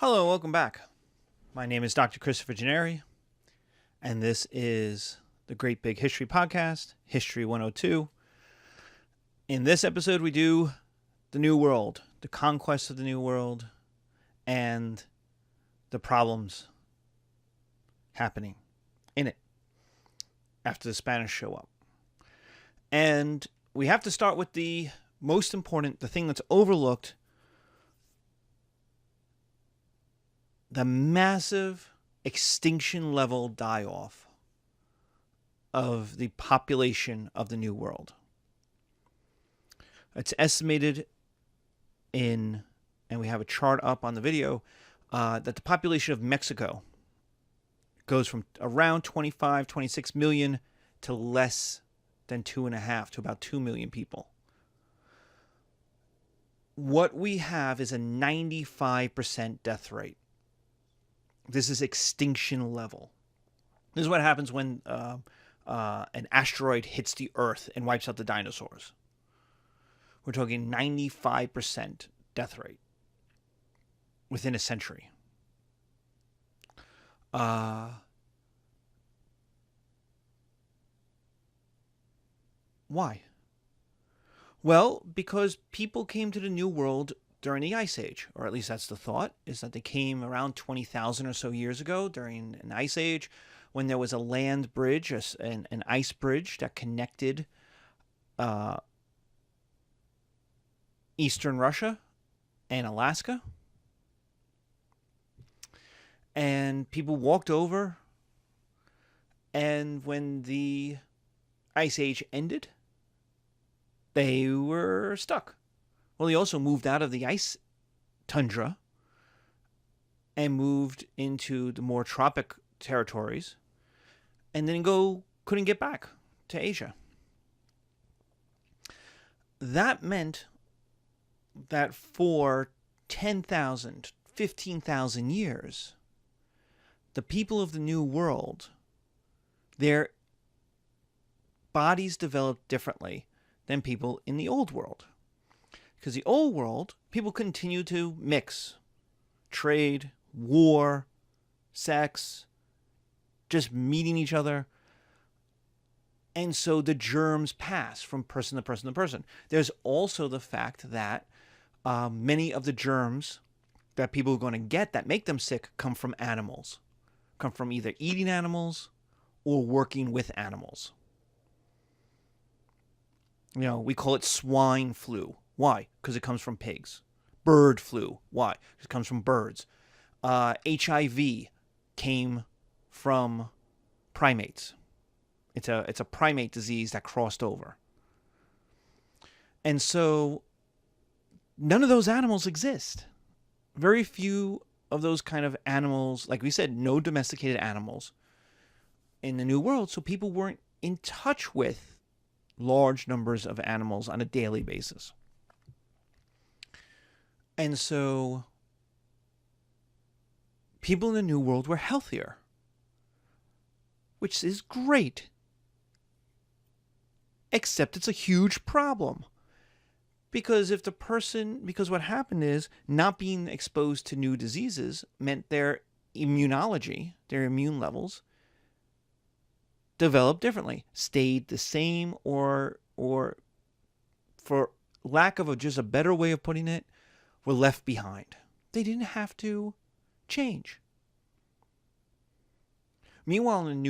Hello, welcome back. My name is Dr. Christopher Gennari, and this is the Great Big History Podcast, History 102. In this episode, we do the New World, the conquest of the New World, and the problems happening in it after the Spanish show up. And we have to start with the most important, the thing that's overlooked, the massive extinction level die-off of the population of the New World. It's estimated and we have a chart up on the video, that the population of Mexico goes from around 25, 26 million to less than 2.5 to about 2 million people. What we have is a 95% death rate. This is extinction level. This is what happens when an asteroid hits the Earth and wipes out the dinosaurs. We're talking 95% death rate within a century. Why? Well, because people came to the New World during the Ice Age, or at least that's the thought, is that they came around 20,000 or so years ago during an Ice Age when there was a land bridge, an ice bridge that connected eastern Russia and Alaska. And people walked over, and when the Ice Age ended, they were stuck. Well, they also moved out of the ice tundra and moved into the more tropic territories and then couldn't get back to Asia. That meant that for 10,000, 15,000 years, the people of the New World, their bodies developed differently than people in the Old World. Because the Old World, people continue to mix, trade, war, sex, just meeting each other. And so the germs pass from person to person to person. There's also the fact that many of the germs that people are going to get that make them sick come from animals, come from either eating animals or working with animals. You know, we call it swine flu. Why? Because it comes from pigs. Bird flu. Why? Because it comes from birds. HIV came from primates. It's a primate disease that crossed over. And so none of those animals exist. Very few of those kind of animals, like we said, no domesticated animals in the New World. So people weren't in touch with large numbers of animals on a daily basis. And so people in the New World were healthier, which is great. Except it's a huge problem. Because what happened is not being exposed to new diseases meant their immunology, their immune levels, developed differently, stayed the same, or for lack of just a better way of putting it, were left behind. They didn't have to change. Meanwhile, in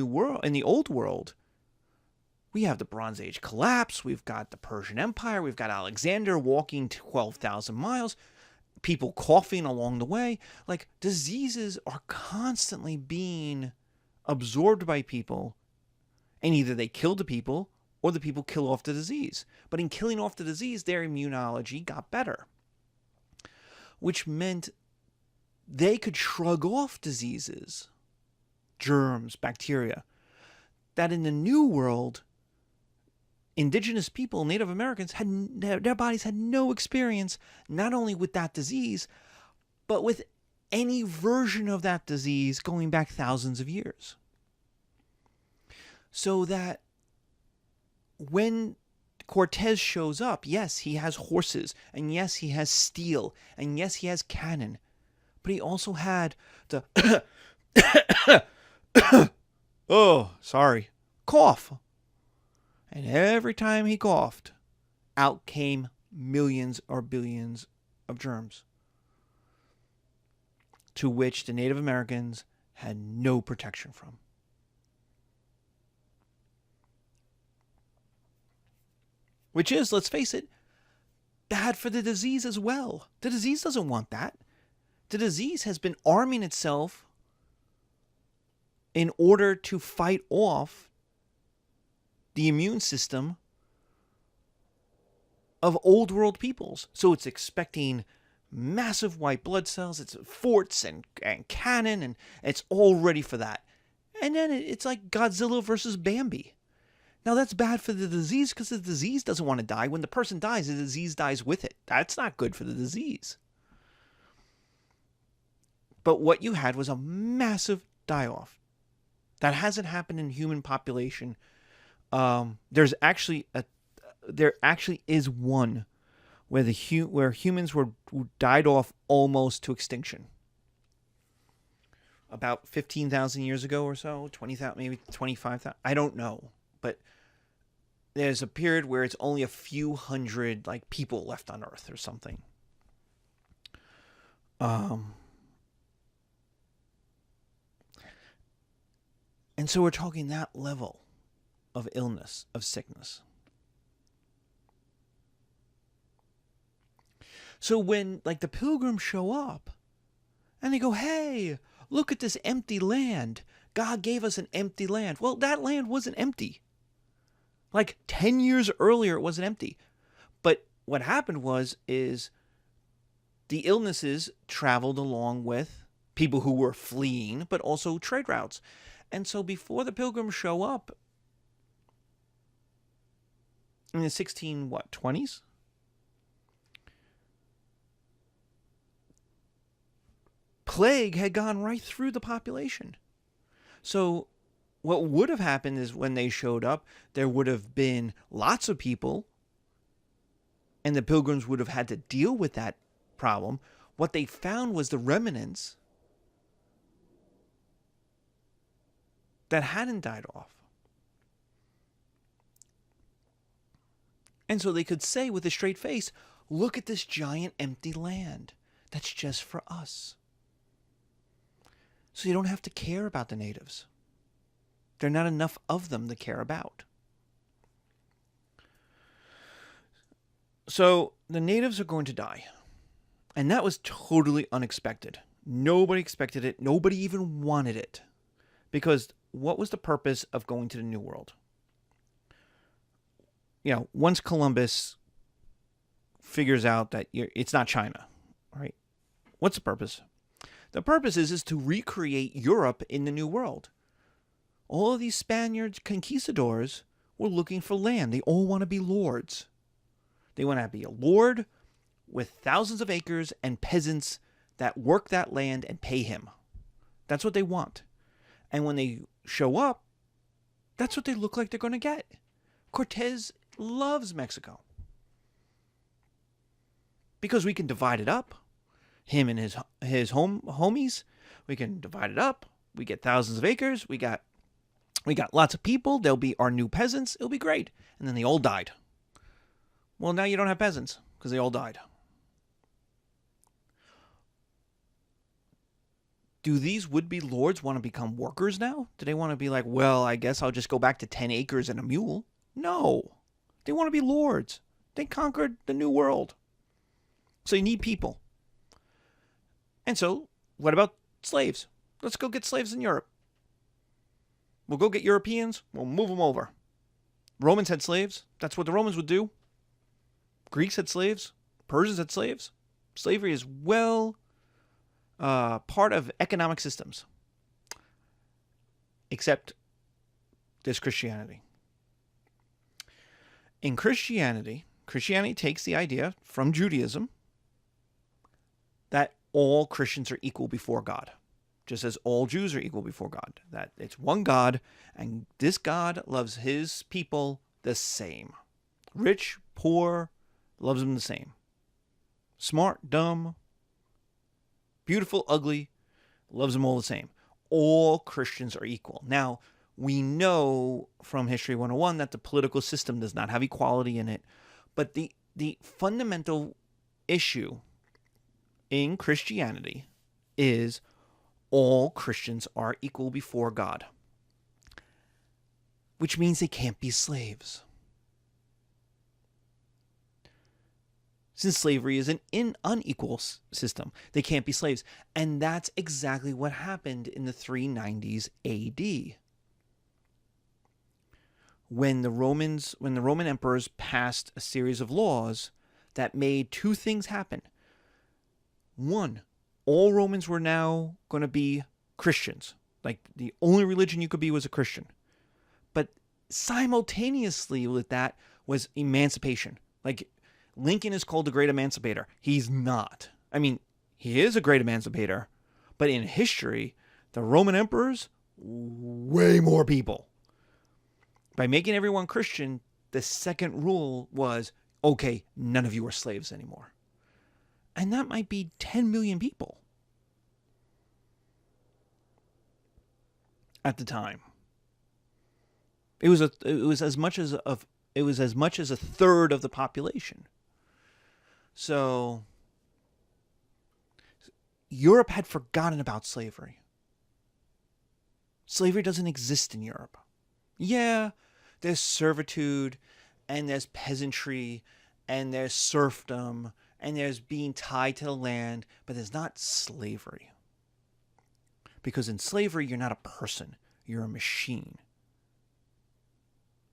the Old World, we have the Bronze Age collapse. We've got the Persian Empire. We've got Alexander walking 12,000 miles. People coughing along the way. Like, diseases are constantly being absorbed by people, and either they kill the people or the people kill off the disease. But in killing off the disease, their immunology got better, which meant they could shrug off diseases, germs, bacteria, that in the New World, indigenous people, Native Americans, their bodies had no experience, not only with that disease, but with any version of that disease going back thousands of years. So that when Cortez shows up, yes, he has horses, and yes, he has steel, and yes, he has cannon, but he also had the oh, sorry, cough. And every time he coughed, out came millions or billions of germs, to which the Native Americans had no protection from. Which is, let's face it, bad for the disease as well. The disease doesn't want that. The disease has been arming itself in order to fight off the immune system of old world peoples. So it's expecting massive white blood cells, it's forts and cannon, and it's all ready for that. And then it's like Godzilla versus Bambi. Now that's bad for the disease because the disease doesn't want to die. When the person dies, the disease dies with it. That's not good for the disease. But what you had was a massive die-off. That hasn't happened in human population. There actually is one where where humans were died off almost to extinction. About 15,000 years ago or so, 20,000, maybe 25,000. I don't know, but there's a period where it's only a few hundred people left on Earth or something. And so we're talking that level of illness, of sickness. So when the pilgrims show up and they go, hey, look at this empty land. God gave us an empty land. Well, that land wasn't empty. 10 years earlier, it wasn't empty. But what happened is the illnesses traveled along with people who were fleeing, but also trade routes. And so before the pilgrims show up in the 20s, plague had gone right through the population. So what would have happened is when they showed up, there would have been lots of people, and the pilgrims would have had to deal with that problem. What they found was the remnants that hadn't died off. And so they could say with a straight face, look at this giant empty land. That's just for us. So you don't have to care about the natives. There are not enough of them to care about. So the natives are going to die. And that was totally unexpected. Nobody expected it. Nobody even wanted it. Because what was the purpose of going to the New World? Once Columbus figures out that it's not China, right? What's the purpose? The purpose is to recreate Europe in the New World. All of these Spaniards, conquistadors, were looking for land. They all want to be lords. They want to be a lord with thousands of acres and peasants that work that land and pay him. That's what they want. And when they show up, that's what they look like they're going to get. Cortez loves Mexico because we can divide it up. Him and his homies, we can divide it up. We get thousands of acres. We got lots of people. They'll be our new peasants. It'll be great. And then they all died. Well, now you don't have peasants because they all died. Do these would-be lords want to become workers now? Do they want to be like, well, I guess I'll just go back to 10 acres and a mule? No. They want to be lords. They conquered the New World. So you need people. And so, what about slaves? Let's go get slaves in Europe. We'll go get Europeans. We'll move them over. Romans had slaves. That's what the Romans would do. Greeks had slaves. Persians had slaves. Slavery is part of economic systems. Except there's Christianity. In Christianity takes the idea from Judaism that all Christians are equal before God, just as all Jews are equal before God. That it's one God, and this God loves his people the same. Rich, poor, loves them the same. Smart, dumb, Beautiful, ugly, loves them all the same. All Christians are equal. Now, we know from History 101 that the political system does not have equality in it, but the fundamental issue in Christianity is all Christians are equal before God, which means they can't be slaves. Since slavery is an unequal system, they can't be slaves. And that's exactly what happened in the 390s AD. When the Roman emperors passed a series of laws that made two things happen. One, all Romans were now going to be Christians. Like, the only religion you could be was a Christian. But simultaneously with that was emancipation. Like, Lincoln is called the great emancipator. He's not. I mean, he is a great emancipator, but in history, the Roman emperors, way more people. By making everyone Christian, the second rule was, okay, none of you are slaves anymore. And that might be 10 million people at the time. It was as much as a third of the population. So Europe had forgotten about slavery. Slavery doesn't exist in Europe. Yeah, there's servitude, and there's peasantry, and there's serfdom, and there's being tied to the land, but there's not slavery. Because in slavery, you're not a person. You're a machine.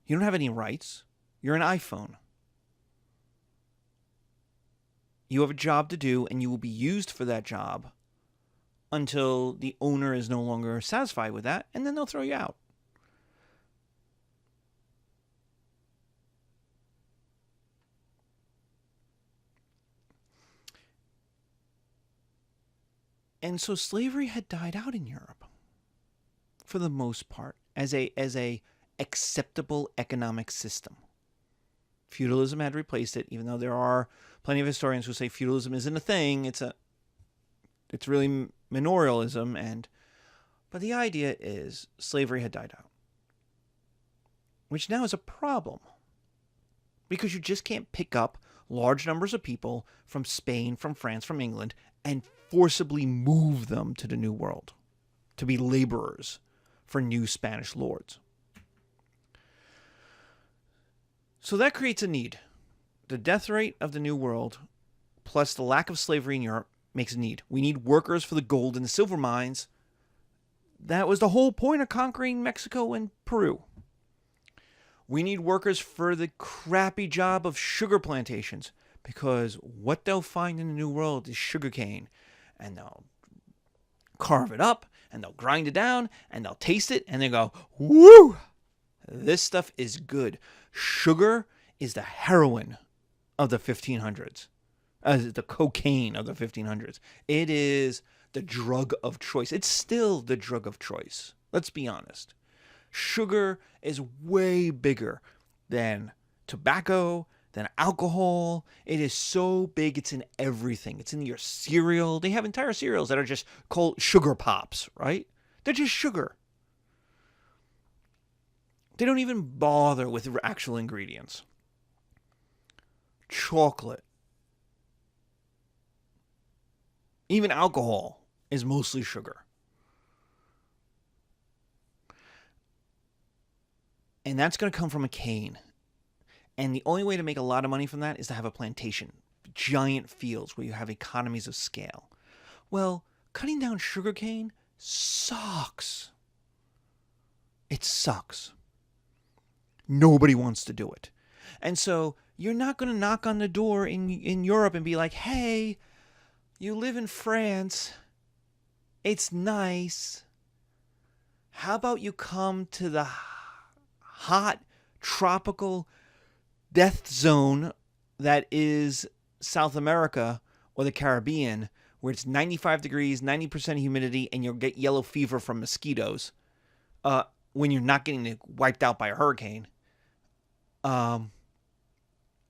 You don't have any rights. You're an iPhone. You have a job to do, and you will be used for that job until the owner is no longer satisfied with that, and then they'll throw you out. And so slavery had died out in Europe, for the most part, as a acceptable economic system. Feudalism had replaced it, even though there are plenty of historians who say feudalism isn't a thing. It's really manorialism, but the idea is slavery had died out, which now is a problem, because you just can't pick up large numbers of people from Spain, from France, from England, and forcibly move them to the New World to be laborers for new Spanish lords. So that creates a need. The death rate of the New World, plus the lack of slavery in Europe, makes a need. We need workers for the gold and the silver mines. That was the whole point of conquering Mexico and Peru. We need workers for the crappy job of sugar plantations, because what they'll find in the New World is sugarcane, and they'll carve it up, and they'll grind it down, and they'll taste it, and they go, woo! This stuff is good. Sugar is the heroin of the 1500s. The cocaine of the 1500s. It is the drug of choice. It's still the drug of choice. Let's be honest. Sugar is way bigger than tobacco, than alcohol. It is so big, it's in everything. It's in your cereal. They have entire cereals that are just called sugar pops, right? They're just sugar. They don't even bother with actual ingredients. Chocolate. Even alcohol is mostly sugar. And that's going to come from a cane. And the only way to make a lot of money from that is to have a plantation. Giant fields where you have economies of scale. Well, cutting down sugarcane sucks. It sucks. Nobody wants to do it. And so you're not going to knock on the door in Europe and be like, hey, you live in France. It's nice. How about you come to the hot, tropical death zone that is South America or the Caribbean, where it's 95 degrees, 90% humidity, and you'll get yellow fever from mosquitoes when you're not getting wiped out by a hurricane.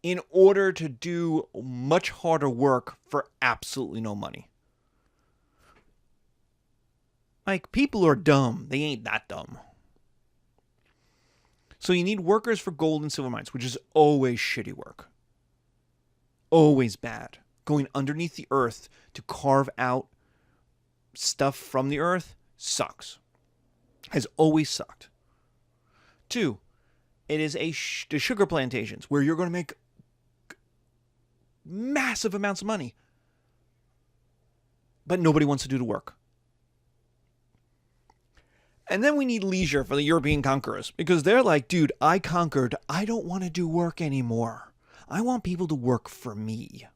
In order to do much harder work for absolutely no money. Like, people are dumb. They ain't that dumb. So you need workers for gold and silver mines, which is always shitty work. Always bad. Going underneath the earth to carve out stuff from the earth sucks. Has always sucked. 2, it is the sugar plantations where you're going to make massive amounts of money. But nobody wants to do the work. And then we need leisure for the European conquerors because they're like, dude, I conquered. I don't want to do work anymore. I want people to work for me.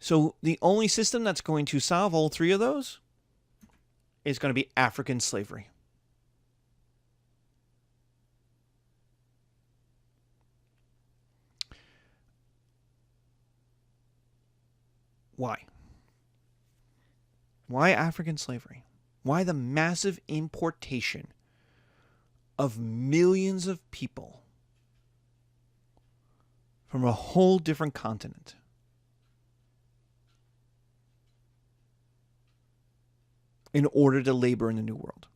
So the only system that's going to solve all 3 of those is going to be African slavery. Why? Why African slavery? Why the massive importation of millions of people from a whole different continent? In order to labor in the New World?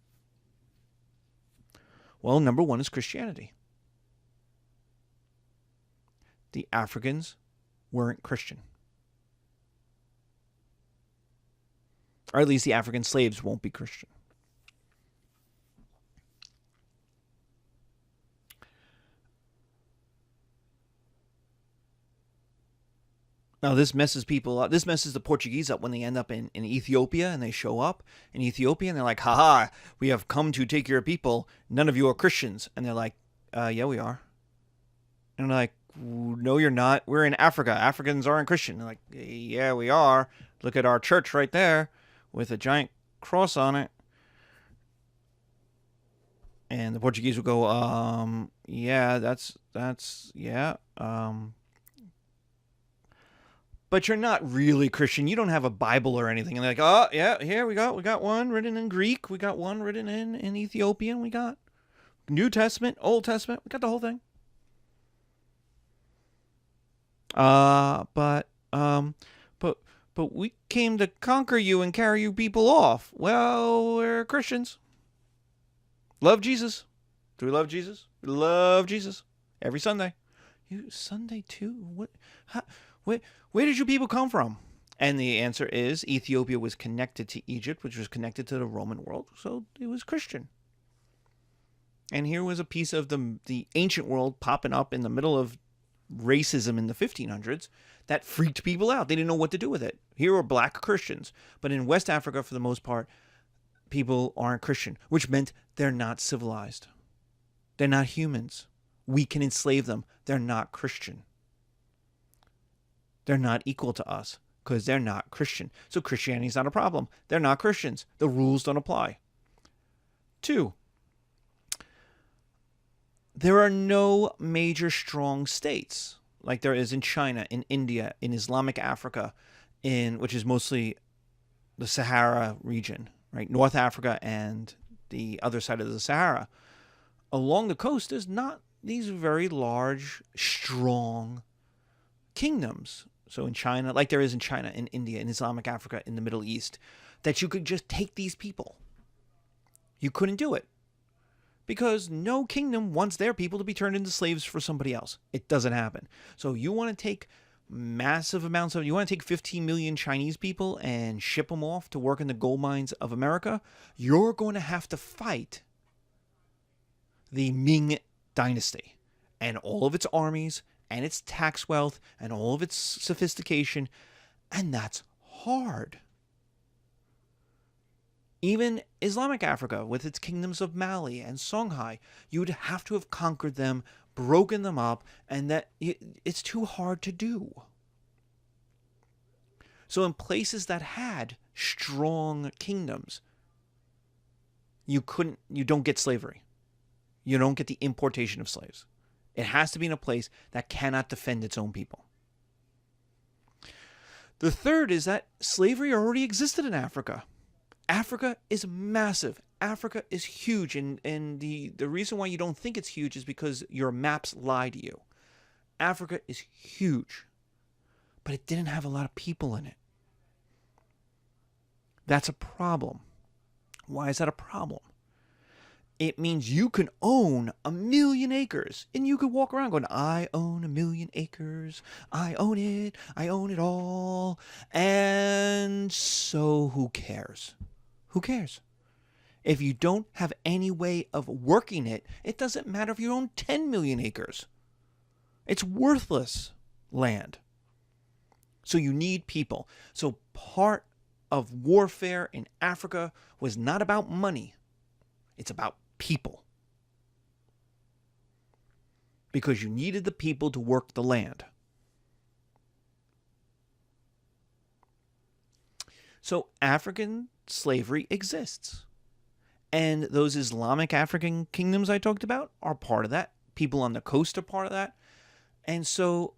Well, number 1 is Christianity. The Africans weren't Christian. Or at least the African slaves won't be Christian. Now, this messes people up. This messes the Portuguese up when they end up in Ethiopia and they show up in Ethiopia and they're like, haha, we have come to take your people. None of you are Christians. And they're like, yeah, we are. And they're like, no, you're not. We're in Africa. Africans aren't Christian. They're like, yeah, we are. Look at our church right there with a giant cross on it. And the Portuguese would go, yeah, yeah. But you're not really Christian. You don't have a Bible or anything. And they're like, oh, yeah, here we got one written in Greek. We got one written in Ethiopian. We got New Testament, Old Testament. We got the whole thing. But we came to conquer you and carry you people off. Well, we're Christians. Love Jesus. Do we love Jesus? We love Jesus. Every Sunday. You Sunday too? What? How, where did you people come from? And the answer is Ethiopia was connected to Egypt, which was connected to the Roman world, so it was Christian. And here was a piece of the ancient world popping up in the middle of racism in the 1500s that freaked people out. They didn't know what to do with it. Here are black Christians, but in West Africa, for the most part, people aren't Christian, which meant they're not civilized. They're not humans. We can enslave them. They're not Christian. They're not equal to us because they're not Christian. So Christianity is not a problem. They're not Christians. The rules don't apply. 2, there are no major strong states like there is in China, in India, in Islamic Africa, which is mostly the Sahara region, right? North Africa and the other side of the Sahara. Along the coast, there's not these very large, strong kingdoms. So in China, like there is in China, in India, in Islamic Africa, in the Middle East, that you could just take these people. You couldn't do it. Because no kingdom wants their people to be turned into slaves for somebody else. It doesn't happen. So you want to take massive amounts of, you want to take 15 million Chinese people and ship them off to work in the gold mines of America, you're going to have to fight the Ming dynasty and all of its armies and its tax wealth and all of its sophistication. And that's hard. Even Islamic Africa, with its kingdoms of Mali and Songhai, you would have to have conquered them, broken them up, and that it's too hard to do. So in places that had strong kingdoms, you don't get slavery. You don't get the importation of slaves. It has to be in a place that cannot defend its own people. The third is that slavery already existed in Africa. Africa is massive. Africa is huge. And the reason why you don't think it's huge is because your maps lie to you. Africa is huge. But it didn't have a lot of people in it. That's a problem. Why is that a problem? It means you can own 1,000,000 acres and you could walk around going, I own 1,000,000 acres. I own it. I own it all. And so who cares? Who cares? If you don't have any way of working it, it doesn't matter if you own 10,000,000 acres. It's worthless land. So you need people. So part of warfare in Africa was not about money. It's about people. Because you needed the people to work the land. So African slavery exists. And those Islamic African kingdoms I talked about are part of that. People on the coast are part of that. And so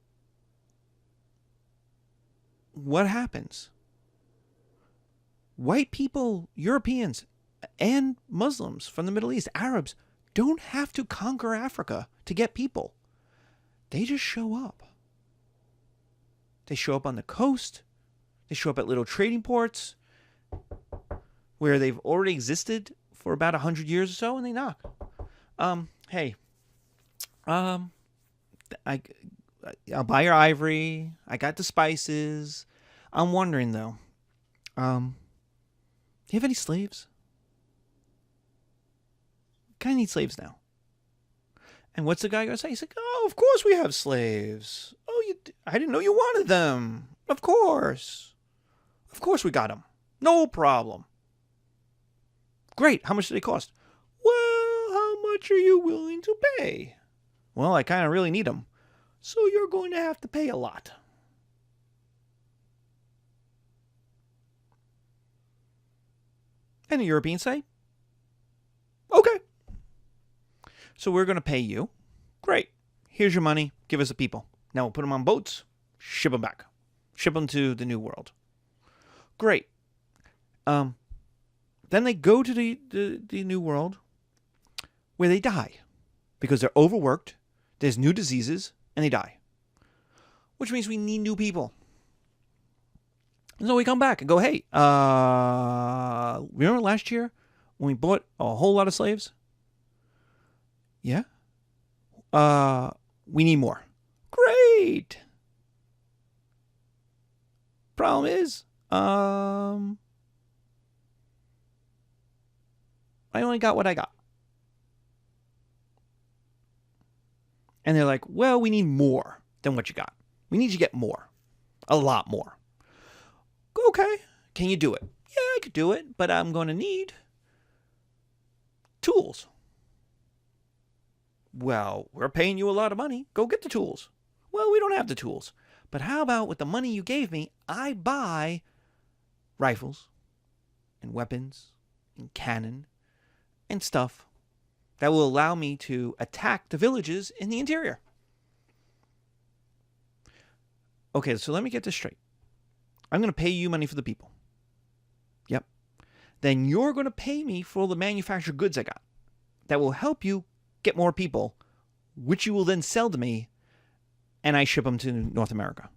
what happens? White people, Europeans, and Muslims from the Middle East, Arabs, don't have to conquer Africa to get people. They just show up. They show up on the coast. They show up at little trading ports where they've already existed for about 100 years or so, and they knock. Hey, I'll buy your ivory. I got the spices. I'm wondering, though, do you have any slaves? Kind of need slaves now. And what's the guy going to say? He's like, oh, of course we have slaves. Oh, I didn't know you wanted them. Of course. Of course we got them. No problem. Great. How much do they cost? Well, how much are you willing to pay? Well, I kind of really need them. So you're going to have to pay a lot. And the Europeans say, okay. So we're going to pay you. Great. Here's your money. Give us the people. Now we'll put them on boats. Ship them back. Ship them to the New World. Great. Then they go to the New World where they die because they're overworked. There's new diseases and they die. Which means we need new people. And so we come back and go, hey, remember last year when we bought a whole lot of slaves? Yeah. We need more. Great. Problem is, I only got what I got. And they're like, well, we need more than what you got. We need you to get more. A lot more. Okay. Can you do it? Yeah, I could do it, but I'm going to need tools. Well, we're paying you a lot of money. Go get the tools. Well, we don't have the tools. But how about with the money you gave me, I buy rifles and weapons and cannon and stuff that will allow me to attack the villages in the interior. Okay, so let me get this straight. I'm going to pay you money for the people. Yep. Then you're going to pay me for all the manufactured goods I got that will help you get more people, which you will then sell to me, and I ship them to North America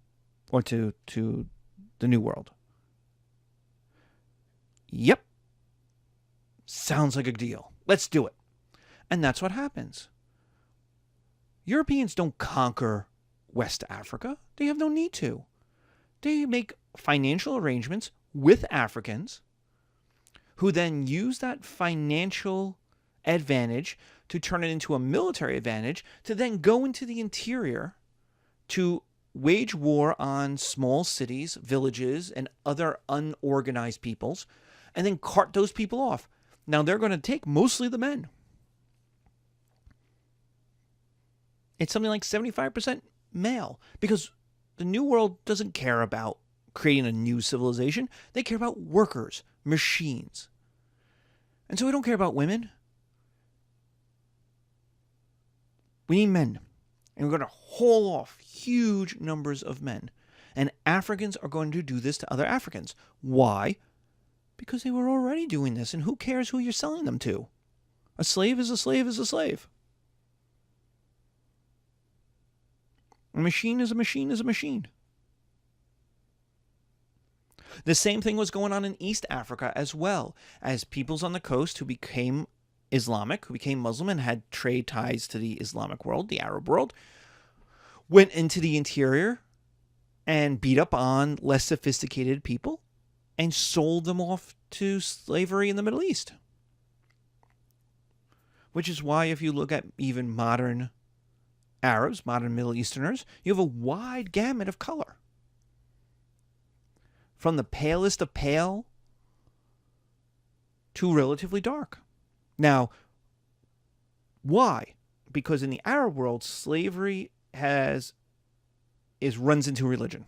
or to the New World. Yep. Sounds like a deal. Let's do it. And that's what happens. Europeans don't conquer West Africa. They have no need to. They make financial arrangements with Africans who then use that financial advantage to turn it into a military advantage to then go into the interior to wage war on small cities, villages, and other unorganized peoples, and then cart those people off. Now, they're going to take mostly the men. It's something like 75% male, because the New World doesn't care about creating a new civilization. They care about workers, machines. And so we don't care about women. We need men. And we're going to haul off huge numbers of men. And Africans are going to do this to other Africans. Why? Because they were already doing this, and who cares who you're selling them to? A slave is a slave is a slave. A machine is a machine is a machine. The same thing was going on in East Africa as well, as peoples on the coast who became Islamic, who became Muslim and had trade ties to the Islamic world, the Arab world, went into the interior and beat up on less sophisticated people and sold them off to slavery in the Middle East. Which is why if you look at even modern Arabs, modern Middle Easterners, you have a wide gamut of color. From the palest of pale to relatively dark. Now, why? Because in the Arab world, slavery runs into religion.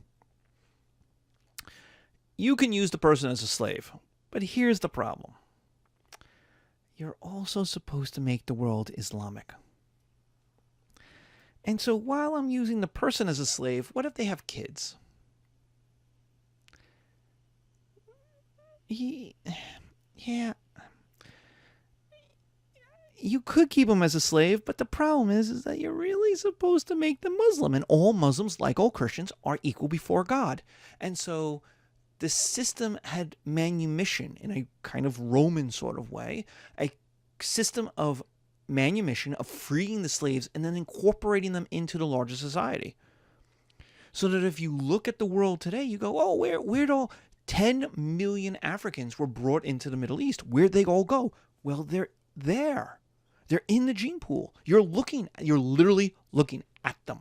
You can use the person as a slave, but here's the problem. You're also supposed to make the world Islamic. And so while I'm using the person as a slave, what if they have kids? Yeah. You could keep them as a slave, but the problem is that you're really supposed to make them Muslim. And all Muslims, like all Christians, are equal before God. And so the system had manumission in a kind of Roman sort of way, a system of manumission, of freeing the slaves and then incorporating them into the larger society. So that if you look at the world today, you go, oh, where'd all 10 million Africans were brought into the Middle East? Where'd they all go? Well, they're there. They're in the gene pool. You're literally looking at them.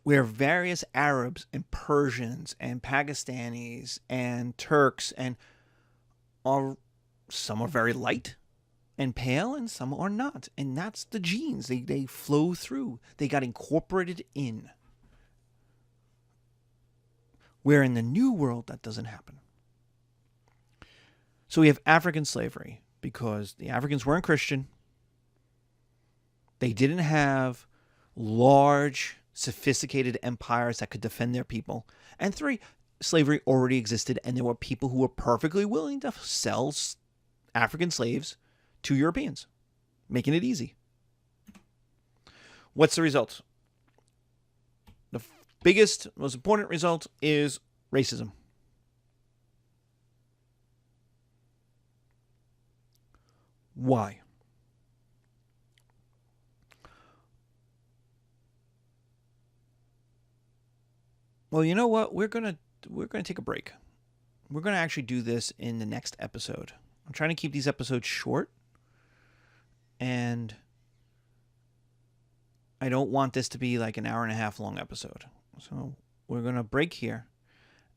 Where various Arabs and Persians and Pakistanis and Turks some are very light and pale and some are not. And that's the genes. They flow through. They got incorporated in. Where in the New World, that doesn't happen. So we have African slavery because the Africans weren't Christian. They didn't have large, sophisticated empires that could defend their people. And 3, slavery already existed, and there were people who were perfectly willing to sell African slaves to Europeans, making it easy. What's the result? The biggest, most important result is racism. Why? Well, you know what? We're gonna take a break. We're gonna actually do this in the next episode. I'm trying to keep these episodes short, and I don't want this to be like an hour and a half long episode. So we're gonna break here,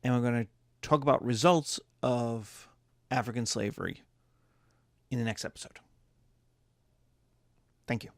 and we're gonna talk about results of African slavery in the next episode. Thank you.